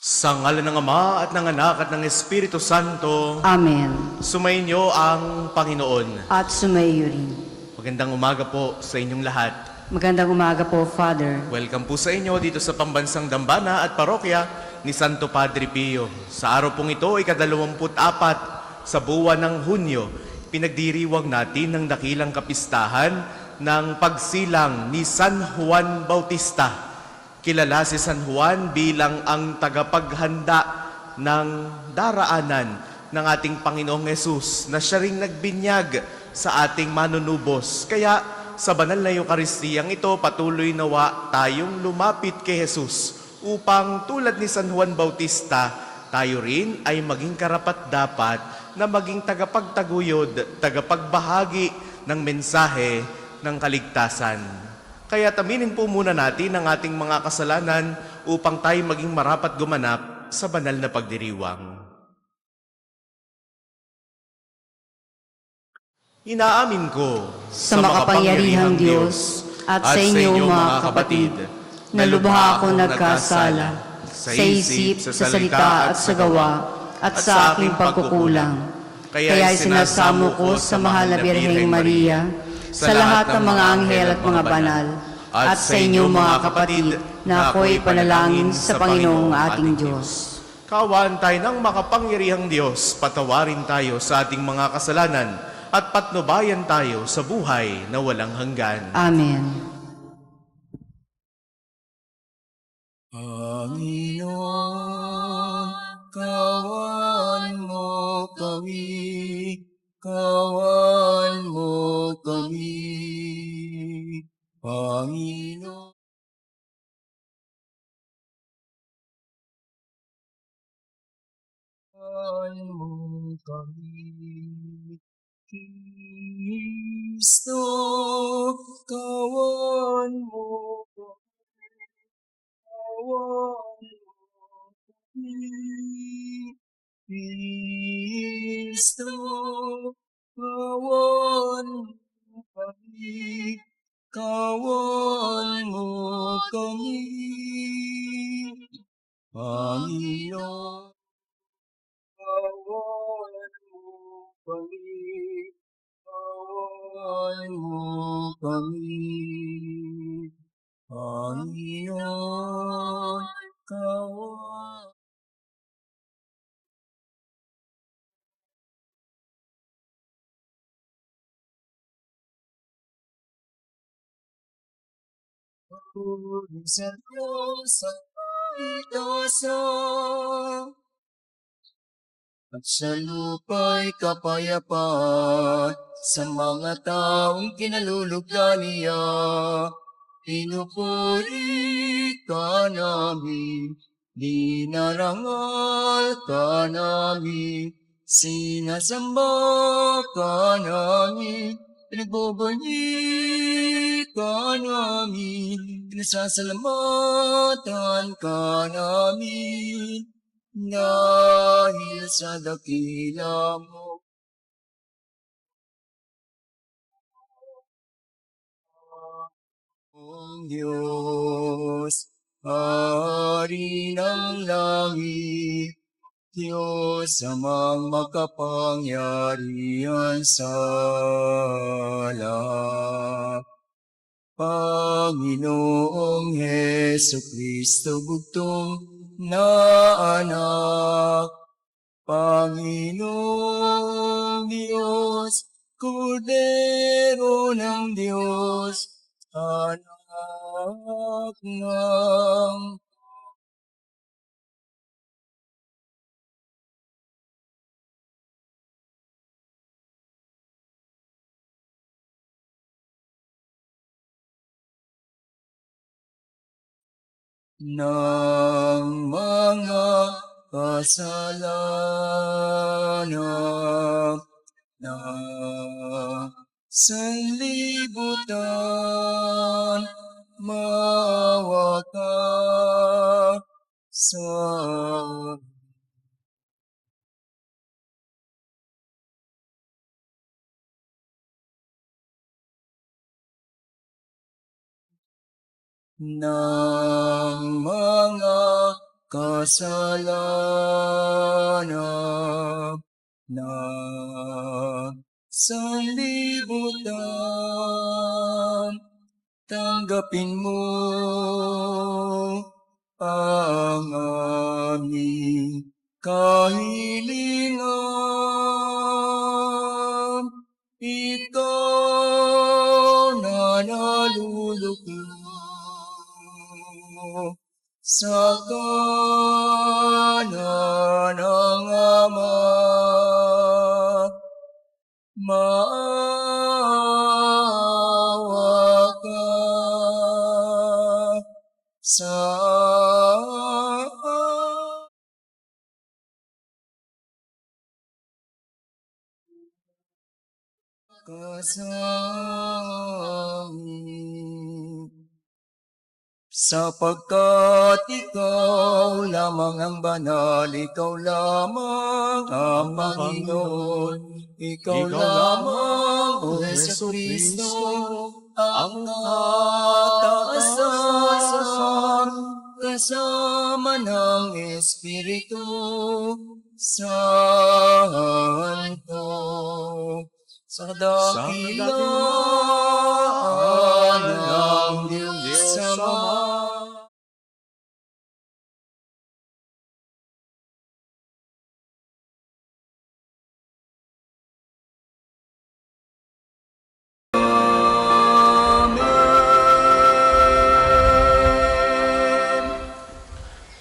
Sa ngalan ng Ama at ng Anak at ng Espiritu Santo, Amen. sumainyo ang Panginoon. At sumaiyo rin. Magandang umaga po sa inyong lahat. Magandang umaga po, Father. Welcome po sa inyo dito sa Pambansang Dambana at Parokya ni Santo Padre Pio. Sa araw pong ito, ika-24 sa buwan ng Hunyo, pinagdiriwang natin ng dakilang kapistahan ng pagsilang ni San Juan Bautista. Kilala si San Juan bilang ang tagapaghanda ng daraanan ng ating Panginoong Hesus na siya ring nagbinyag sa ating manunubos. Kaya sa banal na Eukaristiyang ito, patuloy nawa tayong lumapit kay Hesus upang tulad ni San Juan Bautista, tayo rin ay maging karapat-dapat na maging tagapagtaguyod, tagapagbahagi ng mensahe ng kaligtasan. Kaya taminin po muna natin ang ating mga kasalanan upang tayo maging marapat gumanap sa banal na pagdiriwang. Inaamin ko Sa makapangyarihang Diyos at sa inyo mga kapatid, na lubha ako nagkasala sa isip, sa salita at sa gawa, at sa aking pagkukulang. Kaya sinasamo ko sa mahal na Birheng Maria, sa lahat ng mga anghel at mga banal, at sa inyo mga kapatid, na ako'y panalangin sa Panginoong ating Diyos. Kaawaan tayo ng makapangyarihang Diyos, patawarin tayo sa ating mga kasalanan, at patnubayan tayo sa buhay na walang hanggan. Amen. Panginoon, kawan mo kami, kawan mo kami. Panginoon, kawan mo kami. Kristo, kawan mo kami, kawan mo kami. Kristo, kawan mo kami, kawan mo kami. Panginoon, kawan mo kami, kawan mo kami. Panginoon, kawan. Sa Diyos at paligasa, at sa lupa'y kapayapaan sa mga taong kinalulugdan niya. Pinupuri ka namin, dinarangal ka namin, sinasamba ka namin, pinagbubunyi ka namin, pinasasalamatan ka namin, dahil sa dakila mo. Ang Diyos, Hari ng langit, Diyos amang makapangyarihan sa lahat. Panginoong Hesukristo, bugtong na anak, Panginoong Diyos, Kordero ng Diyos, anak ng mga kasalanan na sanlibutan, maawa ka sa ng mga kasalanan na sanlibutan. Tanggapin mo ang aming kahilingan. Ikaw na nalulugod sa kanan ng Ama. Maawa ka sa kasamin. Sapagkat ikaw lamang ang banal, ikaw lamang ang Panginoon, ikaw lamang, O Jesucristo, ang kataasan, kasama ng Espiritu Santo, sa dakilaan ng Diyos Ama.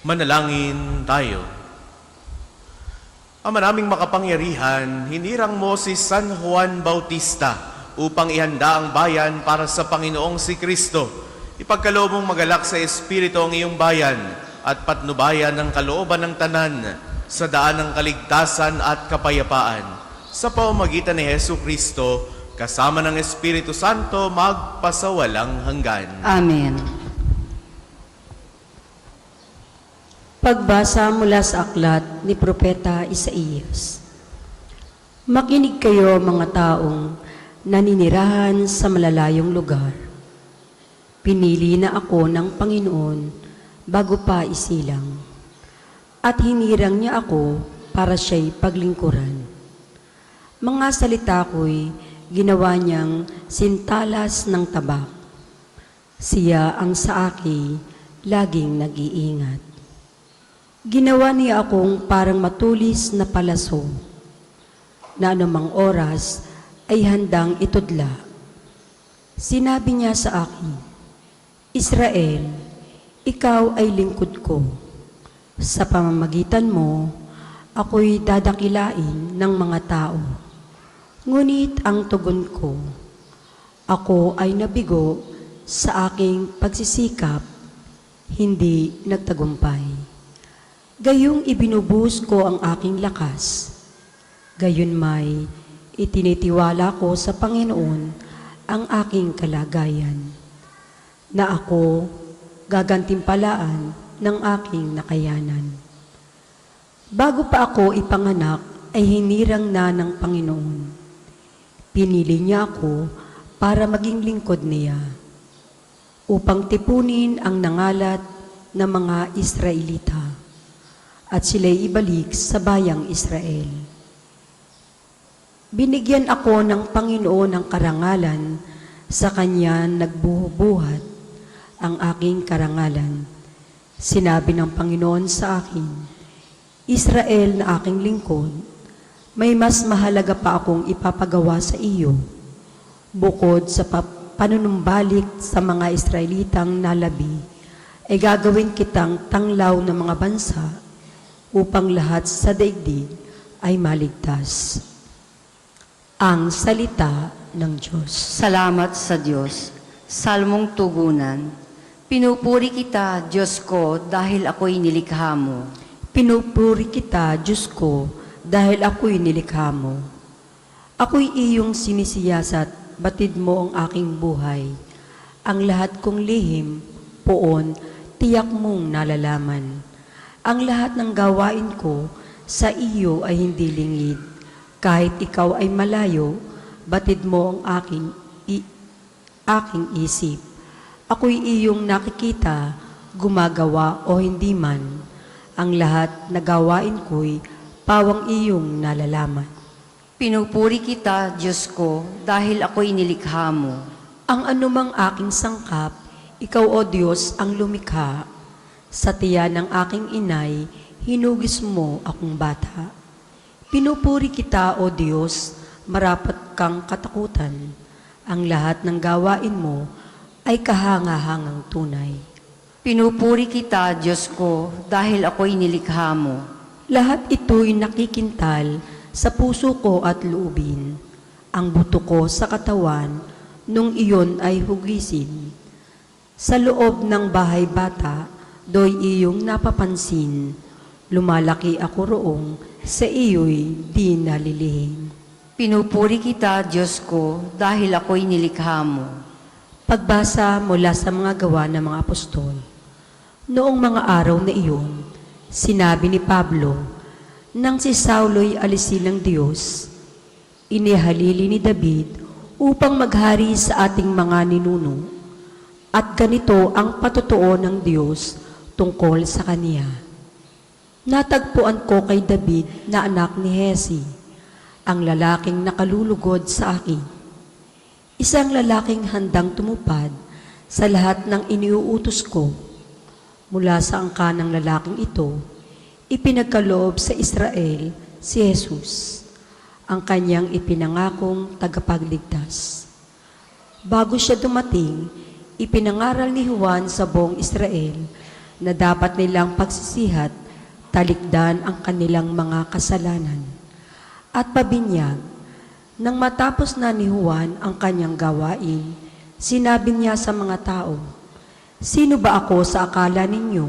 Manalangin tayo. Ama naming makapangyarihan, hinirang mo si San Juan Bautista upang ihanda ang bayan para sa Panginoong si Kristo. Ipagkaloob mong magalak sa Espiritu ang iyong bayan at patnubayan ng kalooban ng tanan sa daan ng kaligtasan at kapayapaan. Sa pamamagitan ni Hesu Kristo, kasama ng Espiritu Santo, magpasawalang hanggan. Amen. Pagbasa mula sa aklat ni Propeta Isaías. Makinig kayo mga taong naninirahan sa malalayong lugar. Pinili na ako ng Panginoon bago pa isilang, at hinirang niya ako para siya'y paglingkuran. Mga salita ko'y ginawa niyang sintalas ng tabak. Siya ang sa akin laging nag-iingat. Ginawa niya akong parang matulis na palaso, na anumang oras ay handang itudla. Sinabi niya sa akin, Israel, ikaw ay lingkod ko. Sa pamamagitan mo, ako'y dadakilain ng mga tao. Ngunit ang tugon ko, ako ay nabigo sa aking pagsisikap, hindi nagtagumpay. Gayong ibinubuhos ko ang aking lakas. Gayon may itinitiwala ko sa Panginoon ang aking kalagayan, na ako gagantimpalaan ng aking nakayanan. Bago pa ako ipanganak ay hinirang na ng Panginoon. Pinili niya ako para maging lingkod niya, upang tipunin ang nangalat ng mga Israelita at sila'y ibalik sa bayang Israel. Binigyan ako ng Panginoon ng karangalan, sa Kanya nagbubuhat ang aking karangalan. Sinabi ng Panginoon sa akin, Israel na aking lingkod, may mas mahalaga pa akong ipapagawa sa iyo, bukod sa panunumbalik sa mga Israelitang nalabi, ay gagawin kitang tanglaw ng mga bansa, upang lahat sa daigdig ay maligtas. Ang salita ng Diyos. Salamat sa Diyos. Salmong tugunan. Pinupuri kita, Diyos ko, dahil ako'y nilikha mo. Pinupuri kita, Diyos ko, dahil ako'y nilikha mo. Ako'y iyong sinisiyasat, batid mo ang aking buhay. Ang lahat kong lihim, poon, tiyak mong nalalaman. Ang lahat ng gawain ko sa iyo ay hindi lingid. Kahit ikaw ay malayo, batid mo ang aking isip. Ako'y iyong nakikita, gumagawa o hindi man. Ang lahat na gawain ko'y pawang iyong nalalaman. Pinupuri kita, Diyos ko, dahil ako'y nilikha mo. Ang anumang aking sangkap, ikaw o Diyos ang lumikha. Sa tiyan ng aking inay, hinugis mo akong bata. Pinupuri kita o Diyos, marapat kang katakutan. Ang lahat ng gawain mo ay kahanga-hangang tunay. Pinupuri kita, Diyos ko, dahil ako'y nilikha mo. Lahat ito'y nakikintal sa puso ko at loobin. Ang buto ko sa katawan, nung iyon ay hugisin. Sa loob ng bahay bata, do'y iyong napapansin. Lumalaki ako roong, sa iyo'y di nalilihin. Pinupuri kita, Diyos ko, dahil ako'y nilikha mo. Pagbasa mula sa mga gawa ng mga apostol. Noong mga araw na iyon, sinabi ni Pablo, nang si Saulo'y alisin ng Diyos, inihalili ni David upang maghari sa ating mga ninuno, at ganito ang patotoo ng Diyos tungkol sa kaniya. Natagpuan ko kay David na anak ni Hesi, ang lalaking nakalulugod sa akin. Isang lalaking handang tumupad sa lahat ng iniuutos ko. Mula sa angka ng lalaking ito, ipinagkaloob sa Israel si Jesus, ang kanyang ipinangakong tagapagligtas. Bago siya dumating, ipinangaral ni Juan sa buong Israel na dapat nilang pagsisihat, talikdan ang kanilang mga kasalanan. At pabinyag, nang matapos na ni Juan ang kanyang gawain, sinabi niya sa mga tao, "Sino ba ako sa akala ninyo?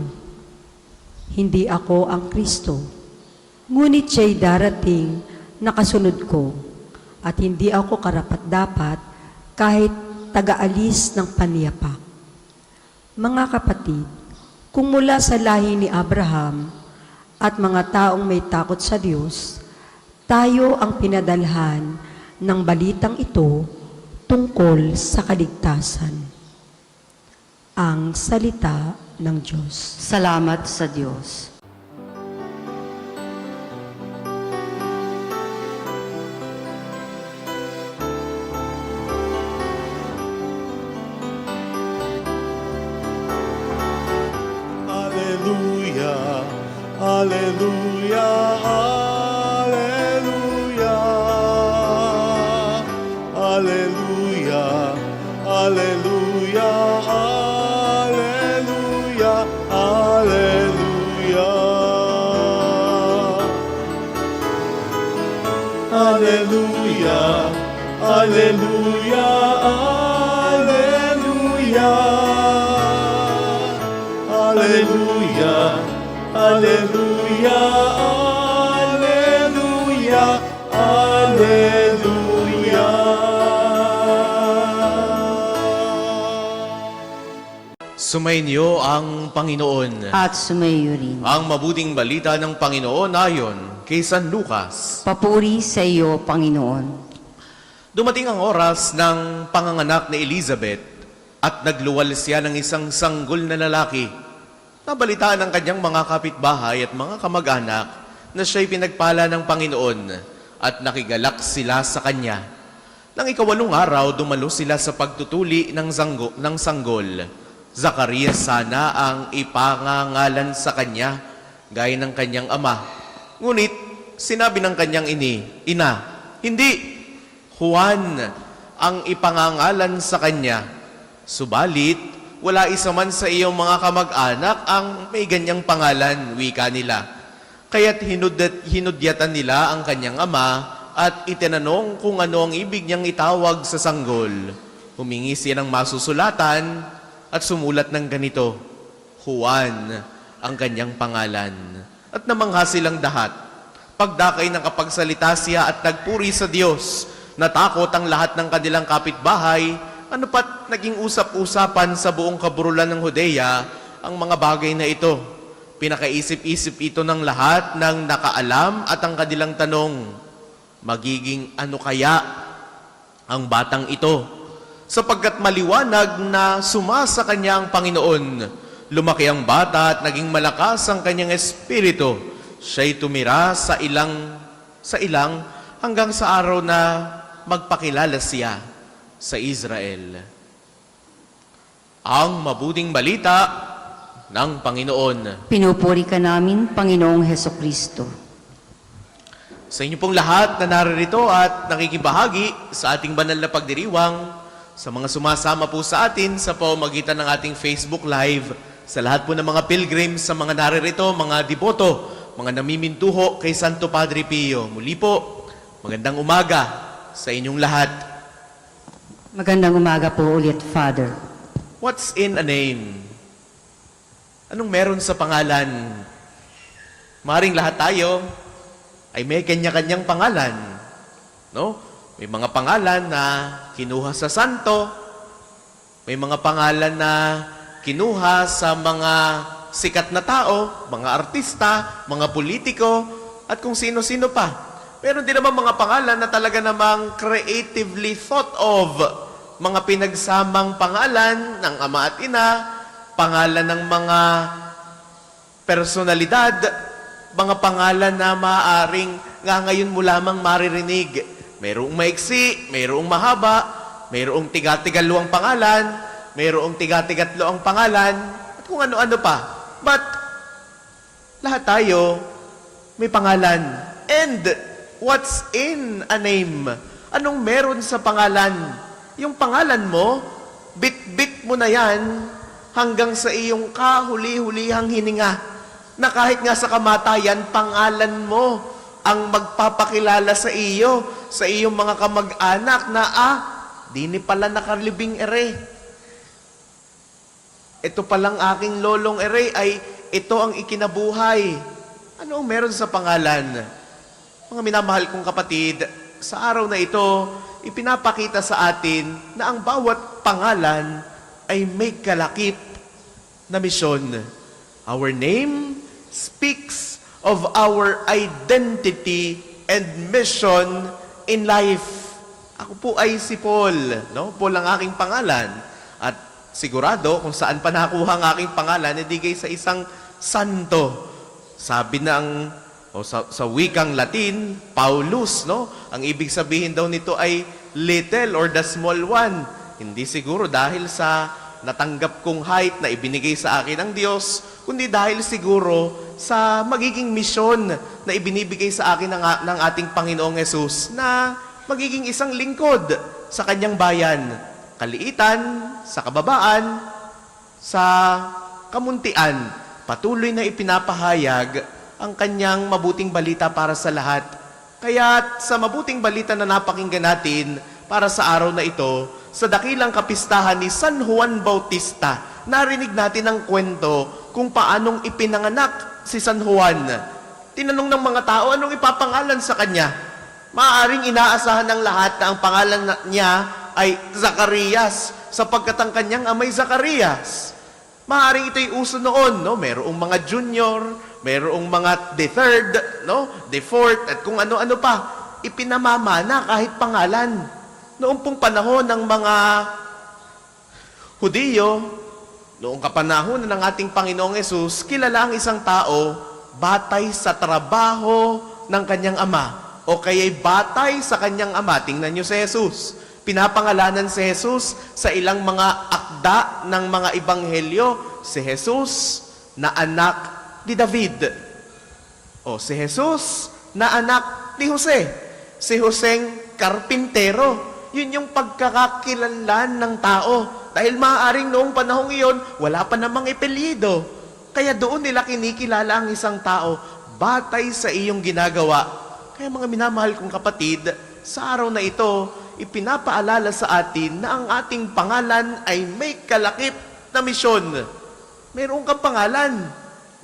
Hindi ako ang Kristo. Ngunit siya'y darating na kasunod ko, at hindi ako karapat-dapat kahit taga-alis ng paniyapak." Mga kapatid, kung mula sa lahi ni Abraham at mga taong may takot sa Diyos, tayo ang pinadalhan ng balitang ito tungkol sa kaligtasan. Ang salita ng Diyos. Salamat sa Diyos. Alleluia, alleluia, alleluia, alleluia, alleluia, alleluia, alleluia. Alleluia, alleluia, alleluia. Alleluia, alleluia, alleluia, alleluia. Sumainyo ang Panginoon. At sumayo rin. Ang mabuting balita ng Panginoon ayon kay San Lucas. Papuri sa iyo, Panginoon. Dumating ang oras ng panganganak ni Elizabeth at nagluwal siya ng isang sanggol na lalaki. Nabalitaan ng kanyang mga kapitbahay at mga kamag-anak na siya'y pinagpala ng Panginoon at nakigalak sila sa kanya. Nang ikawalong araw, dumalo sila sa pagtutuli ng sanggol. Zacarias sana ang ipangangalan sa kanya, gaya ng kanyang ama. Ngunit, sinabi ng kanyang ina, hindi, Juan ang ipangangalan sa kanya. Subalit, wala isa man sa iyong mga kamag-anak ang may ganyang pangalan, wika nila. Kaya't hinudyatan nila ang kanyang ama at itinanong kung ano ang ibig niyang itawag sa sanggol. Humingi siya ng masusulatan at sumulat ng ganito, Juan ang kanyang pangalan. At namangha silang dahat. Pagdakay nakapagsalita siya at nagpuri sa Diyos, natakot ang lahat ng kanilang kapitbahay. Ano pat naging usap-usapan sa buong kaburulan ng Judea ang mga bagay na ito. Pinakaisip-isip ito ng lahat ng nakaalam at ang kanilang tanong, magiging ano kaya ang batang ito? Sapagkat maliwanag na sumasa kanya ang Panginoon, Lumaki ang bata at naging malakas ang kanyang espiritu. Siya'y tumira sa ilang hanggang sa araw na magpakilala siya sa Israel. Ang mabuting balita ng Panginoon. Pinupuri ka namin, Panginoong Hesukristo. Sa inyo pong lahat na naririto at nakikibahagi sa ating banal na pagdiriwang, sa mga sumasama po sa atin sa pamamagitan ng ating Facebook Live, sa lahat po ng mga pilgrims, sa mga naririto, mga deboto, mga namimintuho kay Santo Padre Pio. Muli po, magandang umaga sa inyong lahat. Magandang umaga po ulit, Father. What's in a name? Anong meron sa pangalan? Maring lahat tayo ay may kanya-kanyang pangalan. No? May mga pangalan na kinuha sa santo, may mga pangalan na kinuha sa mga sikat na tao, mga artista, mga politiko, at kung sino-sino pa. Meron din naman mga pangalan na talaga namang creatively thought of. Mga pinagsamang pangalan ng ama at ina, pangalan ng mga personalidad, mga pangalan na maaaring nga ngayon mo lamang maririnig. Mayroong maiksi, mayroong mahaba, mayroong tiga-tigalawang pangalan, mayroong tiga-tigatlo ang pangalan, at kung ano-ano pa. But, lahat tayo may pangalan. And, what's in a name? Anong meron sa pangalan? Yung pangalan mo, bit-bit mo na yan hanggang sa iyong kahuli-hulihang hininga. Na kahit nga sa kamatayan, pangalan mo ang magpapakilala sa iyong mga kamag-anak na, di ni pala nakalibing ere. Ito palang aking lolong ere ay ito ang ikinabuhay. Ano ang meron sa pangalan? Mga minamahal kong kapatid, sa araw na ito, ipinapakita sa atin na ang bawat pangalan ay may kalakip na misyon. Our name speaks of our identity and mission in life. Ako po ay si Paul, no? Paul ang aking pangalan. At sigurado kung saan pa nakuha ang aking pangalan, nadigay sa isang santo. Sabi ng sa wikang Latin, Paulus, no? Ang ibig sabihin daw nito ay little or the small one. Hindi siguro dahil sa natanggap kong height na ibinigay sa akin ng Diyos, kundi dahil siguro sa magiging misyon na ibinibigay sa akin ng ating Panginoong Hesus na magiging isang lingkod sa kanyang bayan. Kaliitan, sa kababaan, sa kamuntian, patuloy na ipinapahayag ang kanyang mabuting balita para sa lahat. Kaya sa mabuting balita na napakinggan natin para sa araw na ito, sa dakilang kapistahan ni San Juan Bautista, narinig natin ang kwento kung paanong ipinanganak si San Juan. Tinanong ng mga tao, anong ipapangalan sa kanya? Maaaring inaasahan ng lahat na ang pangalan niya ay Zacarias, sapagkat ang kanyang amay Zacarias. Maaaring ito'y uso noon, no? Mayroong mga junior, mayroong mga the third, no? The fourth, at kung ano-ano pa. Ipinamamana kahit pangalan. Noong pong panahon ng mga Hudiyo, noong kapanahon ng ating Panginoong Hesus, kilala ang isang tao batay sa trabaho ng kanyang ama o kaya'y batay sa kanyang ama. Tingnan niyo si Jesus. Pinapangalanan si Jesus sa ilang mga akda ng mga ebanghelyo, si Jesus na anak ni David. O si Jesus na anak ni Jose. Si Joseng karpintero. Yun yung pagkakakilanlan ng tao. Dahil maaaring noong panahong iyon, wala pa namang epelyido. Kaya doon nila kinikilala ang isang tao batay sa iyong ginagawa. Kaya mga minamahal kong kapatid, sa araw na ito, ipinapaalala sa atin na ang ating pangalan ay may kalakip na misyon. Meron kang pangalan,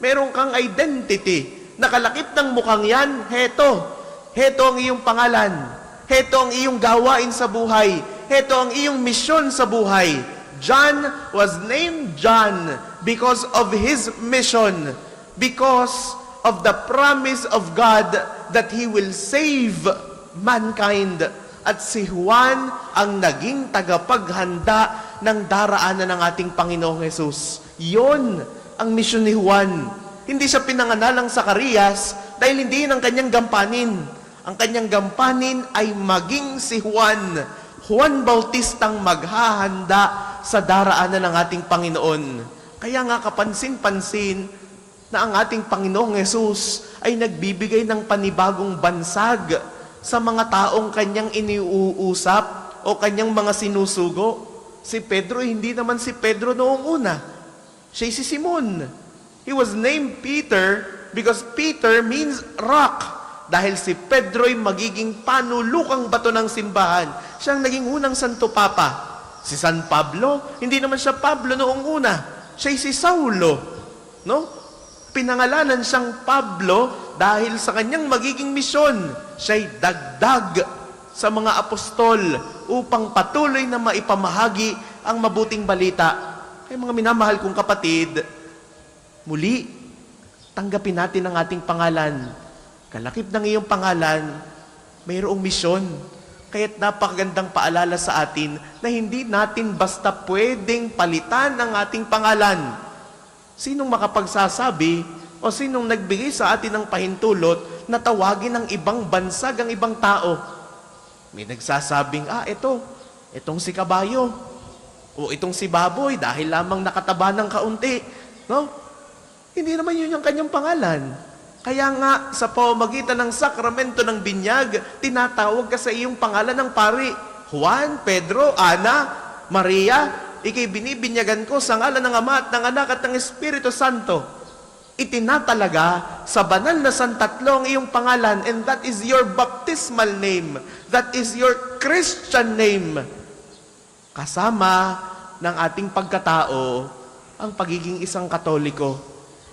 meron kang identity. Nakalakip ng mukhang yan, heto. Heto ang iyong pangalan. Heto ang iyong gawain sa buhay. Heto ang iyong misyon sa buhay. John was named John because of his mission, because of the promise of God that He will save mankind. At si Juan ang naging tagapaghanda ng daraanan ng ating Panginoong Hesus. Yon ang misyon ni Juan. Hindi siya pinanganalang Zacarias dahil hindi yun ang kanyang gampanin. Ang kanyang gampanin ay maging si Juan. Juan Bautistang maghahanda sa daraanan ng ating Panginoon. Kaya nga kapansin-pansin na ang ating Panginoong Yesus ay nagbibigay ng panibagong bansag sa mga taong kanyang iniuusap o kanyang mga sinusugo. Si Pedro, hindi naman si Pedro noong una. Siya si Simon. He was named Peter because Peter means rock. Dahil si Pedro'y magiging panulukang bato ng simbahan. Siyang naging unang Santo Papa. Si San Pablo, hindi naman siya Pablo noong una. Siya'y si Saulo. No? Pinangalanan siyang Pablo dahil sa kanyang magiging misyon. Siya'y dagdag sa mga apostol upang patuloy na maipamahagi ang mabuting balita. Kaya mga minamahal kong kapatid, muli, tanggapin natin ang ating pangalan. Kalakip ng iyong pangalan, mayroong misyon. Kaya't napakagandang paalala sa atin na hindi natin basta pwedeng palitan ang ating pangalan. Sinong makapagsasabi o sinong nagbigay sa atin ng pahintulot na tawagin ng ibang bansag ang ibang tao? May nagsasabing, itong si Kabayo, o itong si Baboy dahil lamang nakataba ng kaunti. No? Hindi naman yun yung kanyang pangalan. Kaya nga, sa pamamagitan ng sakramento ng binyag, tinatawag ka sa iyong pangalan ng pari. Juan, Pedro, Ana, Maria, ikay binibinyagan ko sa ngalan ng Ama at ng Anak at ng Espiritu Santo. Itinatalaga sa banal na santatlo ang iyong pangalan, and that is your baptismal name. That is your Christian name. Kasama ng ating pagkatao ang pagiging isang Katoliko.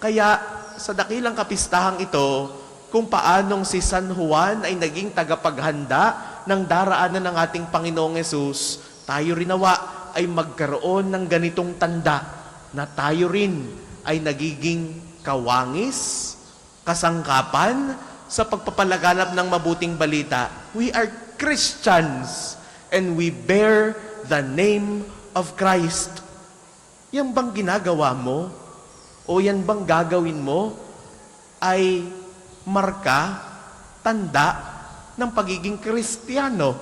Kaya, sa dakilang kapistahang ito, kung paanong si San Juan ay naging tagapaghanda ng daraanan ng ating Panginoong Yesus, tayo rin nawa ay magkaroon ng ganitong tanda na tayo rin ay nagiging kawangis, kasangkapan sa pagpapalaganap ng mabuting balita. We are Christians and we bear the name of Christ. Yan bang ginagawa mo? O yan bang gagawin mo ay marka, tanda ng pagiging Kristiyano?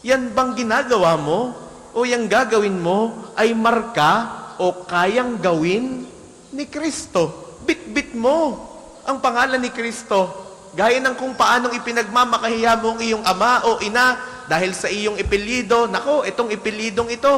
Yan bang ginagawa mo o yan gagawin mo ay marka o kayang gawin ni Kristo? Bit-bit mo ang pangalan ni Kristo. Gaya ng kung paanong ipinagmamakahiya mo ang iyong ama o ina dahil sa iyong ipelyido. Nako, itong ipelyidong ito,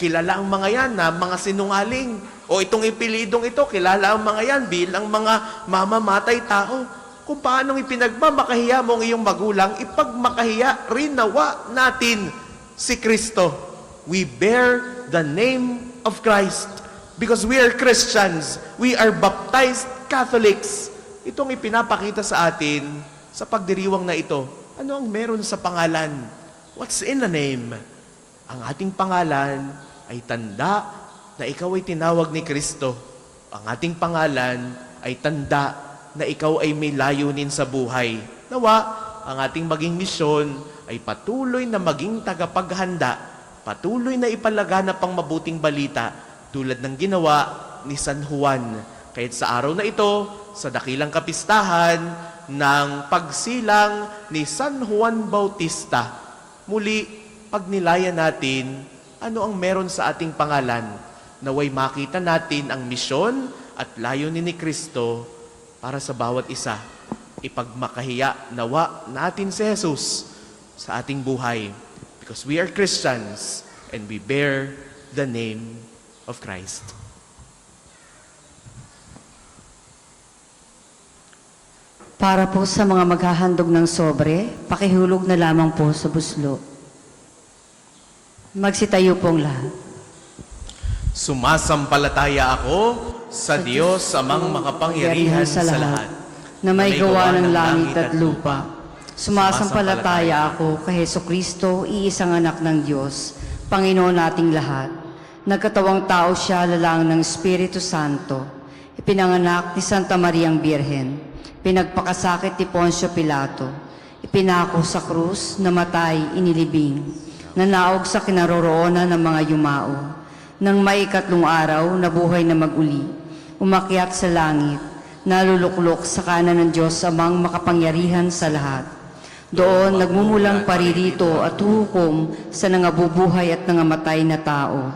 kilala ang mga yan na mga sinungaling. O itong ipilidong ito, kilala ang mga yan bilang mga mamamatay tao. Kung paanong ipinagmamakahiya mo ang iyong magulang, ipagmakahiya rin nawa natin si Kristo. We bear the name of Christ because we are Christians. We are baptized Catholics. Itong ipinapakita sa atin sa pagdiriwang na ito. Ano ang meron sa pangalan? What's in a name? Ang ating pangalan ay tanda na ikaw ay tinawag ni Kristo. Ang ating pangalan ay tanda na ikaw ay may layunin sa buhay. Nawa, ang ating maging misyon ay patuloy na maging tagapaghanda, patuloy na ipalaganap ang mabuting balita tulad ng ginawa ni San Juan. Kahit sa araw na ito, sa dakilang kapistahan ng pagsilang ni San Juan Bautista, muli pagnilayan natin ano ang meron sa ating pangalan. Naway makita natin ang misyon at layunin ni Kristo para sa bawat isa. Ipagmakahiya nawa natin si Jesus sa ating buhay because we are Christians and we bear the name of Christ. Para po sa mga maghahandog ng sobre, pakihulog na lamang po sa buslo. Magsitayo pong lahat. Sumasampalataya ako sa Diyos amang makapangyarihan sa lahat, na may gawa ng langit at lupa. Sumasampalataya ako kay Hesukristo, iisang anak ng Diyos, Panginoon nating lahat. Nagkatawang tao siya lalang ng Espiritu Santo, ipinanganak ni Santa Mariang Birhen, pinagpakasakit ni Poncio Pilato, ipinako sa krus, namatay, inilibing, nanaog sa kinaroroonan ng mga yumao, Nang maikatlong araw, nabuhay na maguli, umakyat sa langit, naluluklok sa kanan ng Diyos amang makapangyarihan sa lahat. Doon nagmumulang paririto at hukom sa nangabubuhay at nangamatay na tao.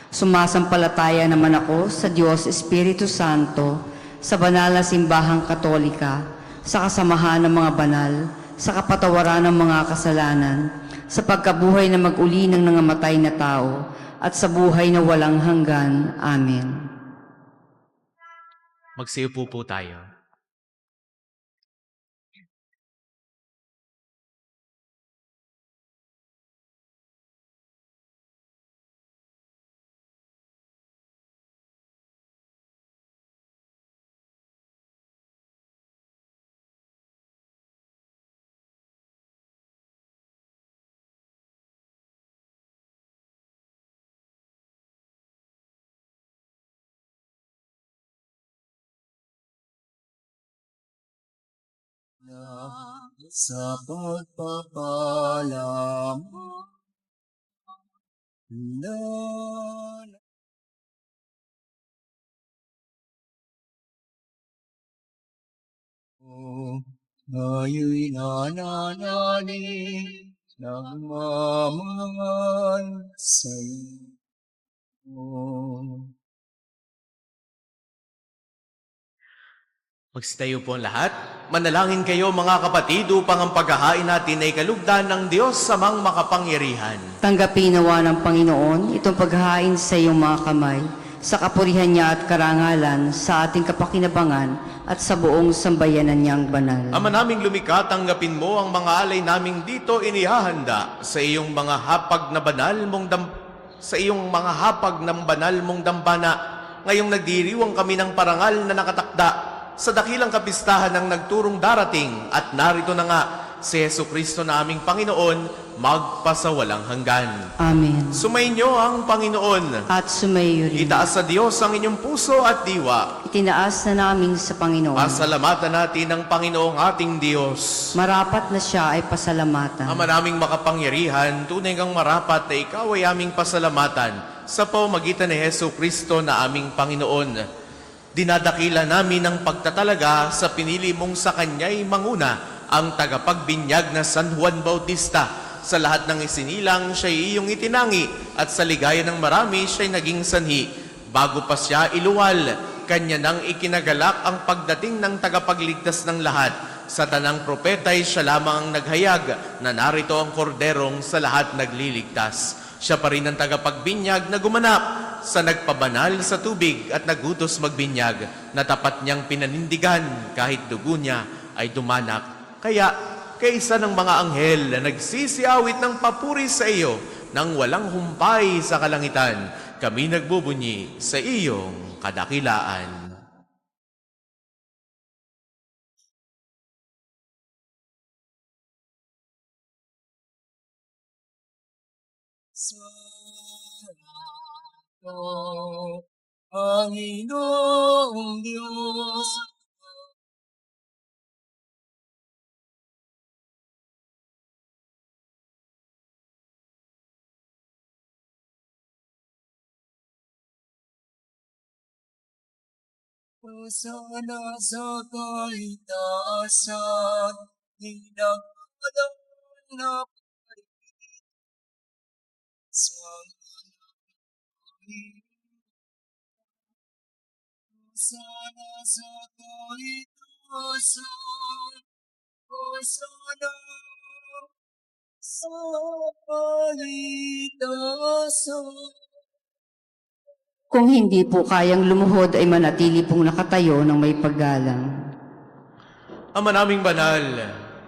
Sumasampalataya naman ako sa Diyos Espiritu Santo, sa banal na simbahang katolika, sa kasamahan ng mga banal, sa kapatawaran ng mga kasalanan, sa pagkabuhay na mag-uli ng nangamatay na tao, at sa buhay na walang hanggan. Amen. Magsiupo po tayo. Sa pagpapalam na ngayon nananalig nagmamahal sa'yo. Magsitayo po ang lahat. Manalangin kayo mga kapatid upang ang paghahain natin ay kalugdan ng Diyos sa mang makapangyarihan. Tanggapin nawa ng Panginoon itong paghahain sa iyong mga kamay, sa kapurihan niya at karangalan, sa ating kapakinabangan at sa buong sambayanan niyang banal. Ama naming lumikha, tanggapin mo ang mga alay naming dito inihahanda sa iyong mga hapag na banal mong sa iyong mga hapag ng banal mong dambana. Ngayong nagdiriwang kami ng parangal na nakatakda sa dakilang kapistahan ng nagturong darating, at narito na nga si Jesucristo na aming Panginoon, magpasawalang hanggan. Amen. Sumainyo ang Panginoon. At sumayo rin. Itaas sa Diyos ang inyong puso at diwa. Itinaas na namin sa Panginoon. Pasalamatan natin ang Panginoong ating Diyos. Marapat na siya ay pasalamatan. Ama naming makapangyarihan, tunay kang marapat na ikaw ay aming pasalamatan sa pamamagitan ni Jesucristo na aming Panginoon. Dinadakila namin ang pagtatalaga sa pinili mong sa Kanya'y manguna, ang tagapagbinyag na San Juan Bautista. Sa lahat ng isinilang, siya'y iyong itinangi, at sa ligaya ng marami, siya'y naging sanhi. Bago pa siya iluwal, Kanya nang ikinagalak ang pagdating ng tagapagligtas ng lahat. Sa tanang propeta'y siya lamang ang naghayag, na narito ang korderong sa lahat nagliligtas. Siya pa rin ang tagapagbinyag na gumanap sa nagpabanal sa tubig at nagutos magbinyag, na tapat niyang pinanindigan kahit dugo niya ay dumanak. Kaya, kaisa ng mga anghel na nagsisiawit ng papuri sa iyo nang walang humpay sa kalangitan, kami nagbubunyi sa iyong kadakilaan. Panginoong Diyos, sana sa kaitaasan, hinagpalang na sa sana sa kaitaasan, sana sa kaitaasan. Kung hindi po kayang lumuhod ay manatili pong nakatayo ng may paggalang. Ama naming banal,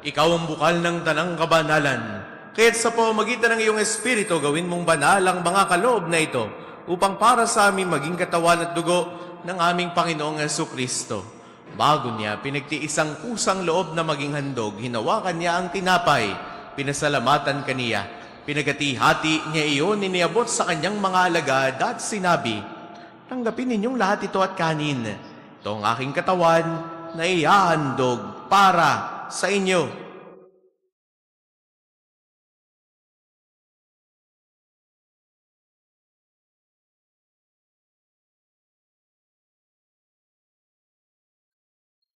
ikaw ang bukal ng tanang kabanalan. Kaya't sa pamamagitan ng iyong Espiritu, gawin mong banal ang mga kaloob na ito, upang para sa amin maging katawan at dugo ng aming Panginoong Jesucristo. Bago niya pinagtiisang kusang loob na maging handog, hinawakan niya ang tinapay, pinasalamatan kaniya, pinagati-hati niya iyon, iniabot sa kanyang mga alagad at sinabi, "Tanggapin ninyong lahat ito at kanin. Ito ang aking katawan na ihahandog para sa inyo."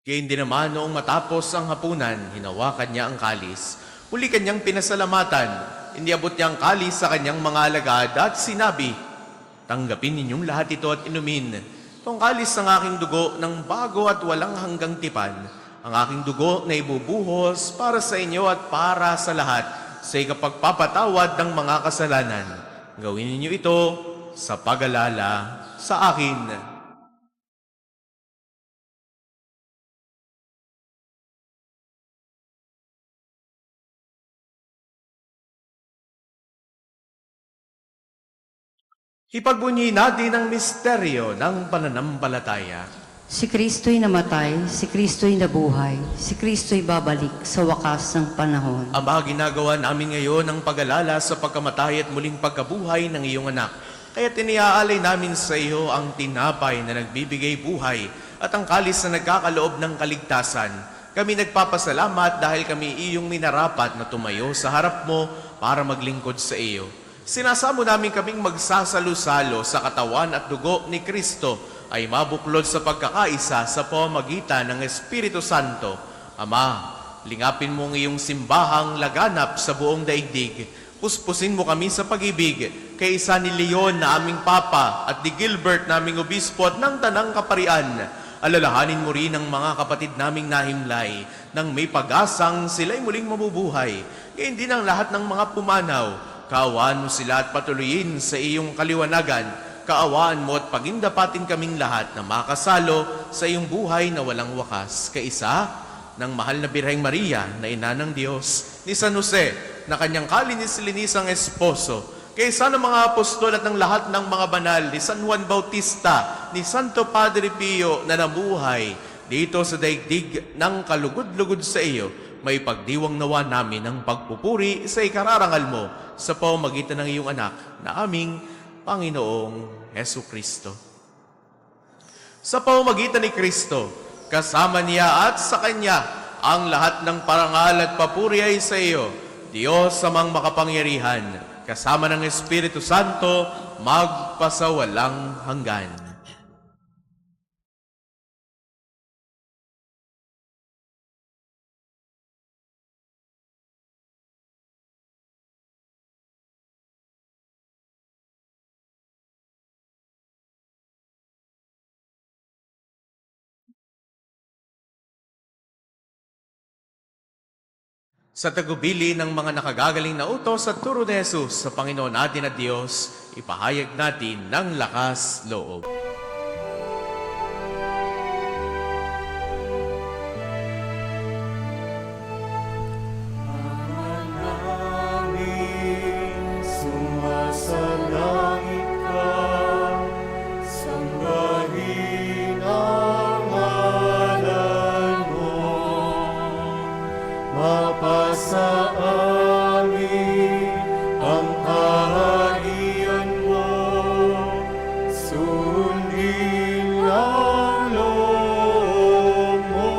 Gayon din naman noong matapos ang hapunan, hinawakan niya ang kalis. Muli kanyang pinasalamatan, iniabot niya ang kalis sa kanyang mga alagad at sinabi, "Tanggapin ninyong lahat ito at inumin. Itong kalis ng aking dugo ng bago at walang hanggang tipan, ang aking dugo na ibubuhos para sa inyo at para sa lahat sa ikapagpapatawad ng mga kasalanan. Gawin ninyo ito sa pag-alala sa akin." Ipagbunyi natin ang misteryo ng pananampalataya. Si Kristo'y namatay, si Kristo'y nabuhay, si Kristo'y babalik sa wakas ng panahon. Ama, ginagawa namin ngayon ang pag-alala sa pagkamatay at muling pagkabuhay ng iyong anak. Kaya tiniaalay namin sa iyo ang tinapay na nagbibigay buhay at ang kalis na nagkakaloob ng kaligtasan. Kami nagpapasalamat dahil kami iyong minarapat na tumayo sa harap mo para maglingkod sa iyo. Sinasamo namin kaming magsasalo-salo sa katawan at dugo ni Kristo ay mabuklod sa pagkakaisa sa pamamagitan ng Espiritu Santo. Ama, lingapin mo ang iyong simbahang laganap sa buong daigdig. Puspusin mo kami sa pag-ibig kay isa ni Leon na aming Papa at ni Gilbert naming Obispo at ng Tanang Kaparian. Alalahanin mo rin ang mga kapatid naming nahimlay nang may pag-asang sila'y muling mabubuhay. Gayon din ang lahat ng mga pumanaw. Kaawaan mo sila at patuloyin sa iyong kaliwanagan. Kaawaan mo at pagindapatin kaming lahat na makasalo sa iyong buhay na walang wakas. Kaisa ng mahal na Birheng Maria na ina ng Diyos, ni San Jose na kanyang kalinis-linisang esposo, kaisa ng mga apostol at ng lahat ng mga banal, ni San Juan Bautista, ni Santo Padre Pio na nabuhay dito sa daigdig ng kalugod-lugod sa iyo, may pagdiwang nawa namin ang pagpupuri sa ikararangal mo sa pamamagitan ng iyong anak na aming Panginoong Hesu Kristo. Sa pamamagitan ni Kristo, kasama niya at sa Kanya, ang lahat ng parangal at papuri ay sa iyo, Diyos amang makapangyarihan, kasama ng Espiritu Santo, magpasawalang hanggan. Sa tagubili ng mga nakagagaling na utos at turo ni Jesus sa Panginoon natin at Diyos, ipahayag natin ng lakas loob. Sumasalangit ka, sambahin ang ngalan mo. Mapasa amin ang kaharian mo, sundin ang loob mo.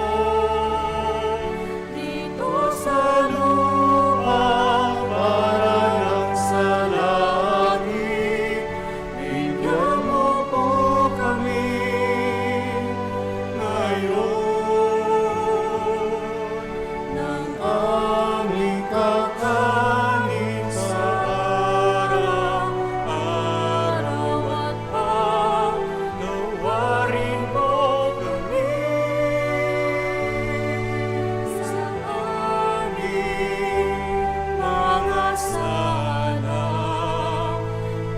Dito sa lupa, parang sa langit, bigyan mo po kami ngayon ng aming kakanin sa araw-araw at pagnawarin mo kami sa aming mga sala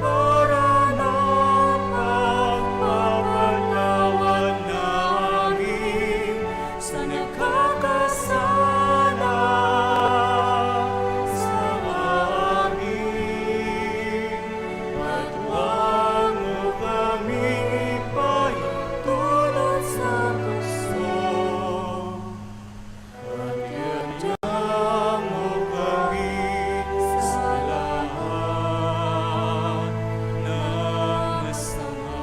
para napagpapatawad namin sa nagkakasala sa amin. At huwag mo kami ipahintulot sa puso, at iadya mo kami sa lahat ng masama.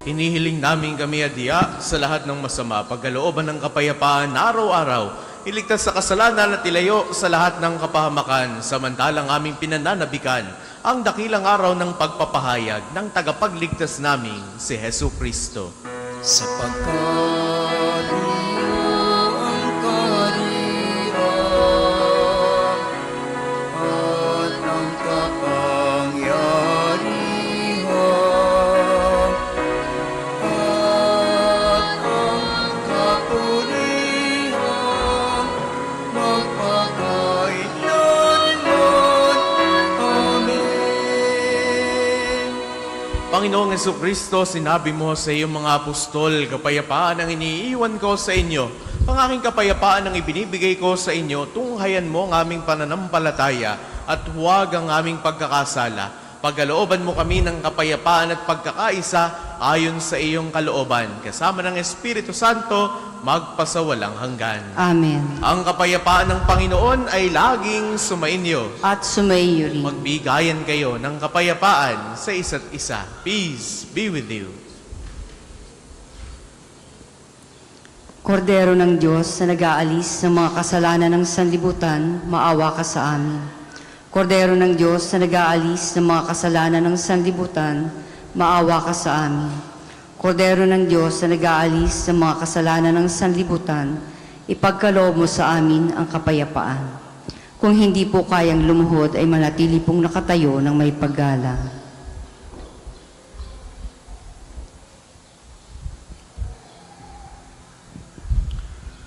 Hinihiling namin kami adya sa lahat ng masama, pagkalooban ng kapayapaan na araw-araw, iligtas sa kasalanan at ilayo sa lahat ng kapahamakan, samantalang aming pinananabikan ang dakilang araw ng pagpapahayag ng tagapagligtas naming si Hesu Kristo. sapagkat ang kaharian at ang kapangyarihan at ang kapurihan magpakailanman. Amen. Panginoong Jesucristo, sinabi mo sa iyong mga apostol, kapayapaan ang iniiwan ko sa inyo. Ang aking kapayapaan ang ibinibigay ko sa inyo, tunghayan mo ang aming pananampalataya at huwag ang aming pagkakasala. Pagkalooban mo kami ng kapayapaan at pagkakaisa ayon sa iyong kalooban. Kasama ng Espiritu Santo, magpasawalang hanggan. Amen. Ang kapayapaan ng Panginoon ay laging sumainyo. At sumaiyo rin. Magbigayan kayo ng kapayapaan sa isa't isa. Peace be with you. Kordero ng Diyos na nag-aalis ng mga kasalanan ng sanlibutan, maawa ka sa amin. Kordero ng Diyos na nag-aalis ng mga kasalanan ng sanlibutan, maawa ka sa amin. Kordero ng Diyos na nag-aalis ng mga kasalanan ng sanlibutan, ipagkaloob mo sa amin ang kapayapaan. Kung hindi po kayang lumuhod ay manatili pong nakatayo ng may paggalang.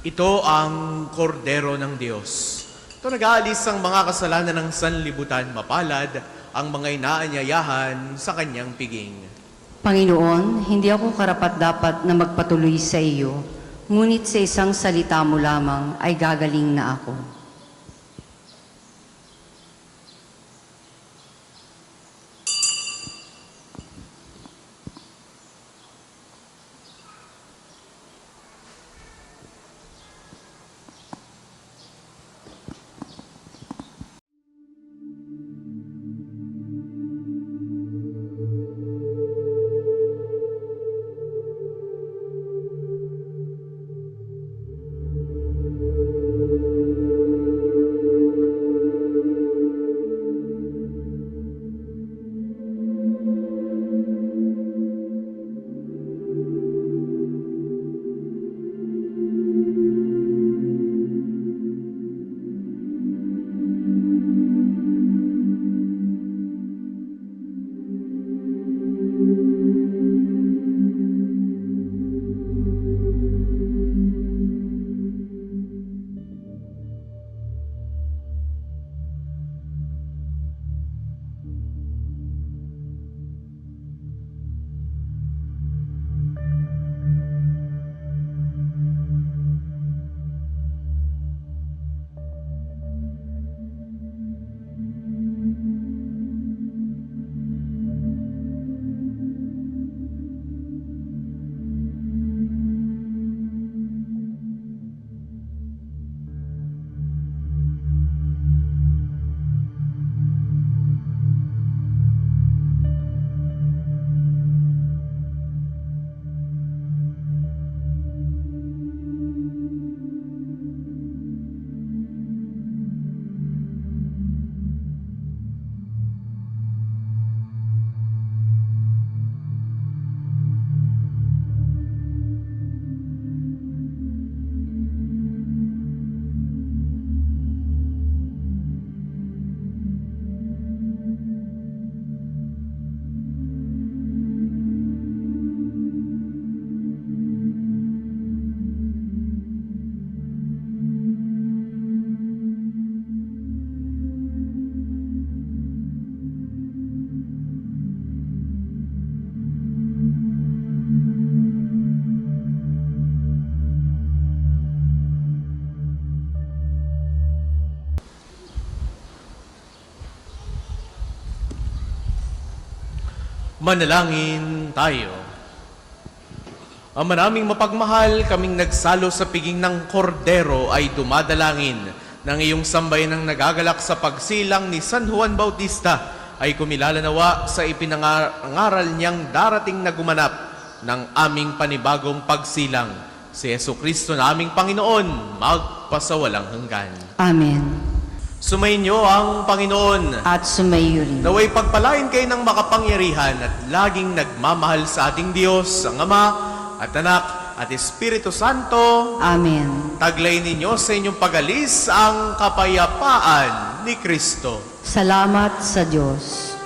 Ito ang kordero ng Diyos. Ito nag-aalis ang mga kasalanan ng sanlibutan, mapalad ang mga inaanyayahan sa kanyang piging. Panginoon, hindi ako karapat-dapat na magpatuloy sa iyo, ngunit sa isang salita mo lamang ay gagaling na ako. Manalangin tayo. Ama naming mapagmahal, kaming nagsalo sa piging ng kordero ay dumadalangin ng iyong sambayanang nagagalak sa pagsilang ni San Juan Bautista ay kumilala nawa sa ipinangaral niyang darating na gumanap ng aming panibagong pagsilang. Si Jesucristo na aming Panginoon, magpasawalang hanggan. Amen. Sumainyo ang Panginoon. At sumaiyo rin. Naway pagpalain kayo ng makapangyarihan at laging nagmamahal sa ating Diyos, ang Ama at Anak, at Espiritu Santo. Amen. Taglay ninyo sa inyong pagalis ang kapayapaan ni Kristo. Salamat sa Diyos.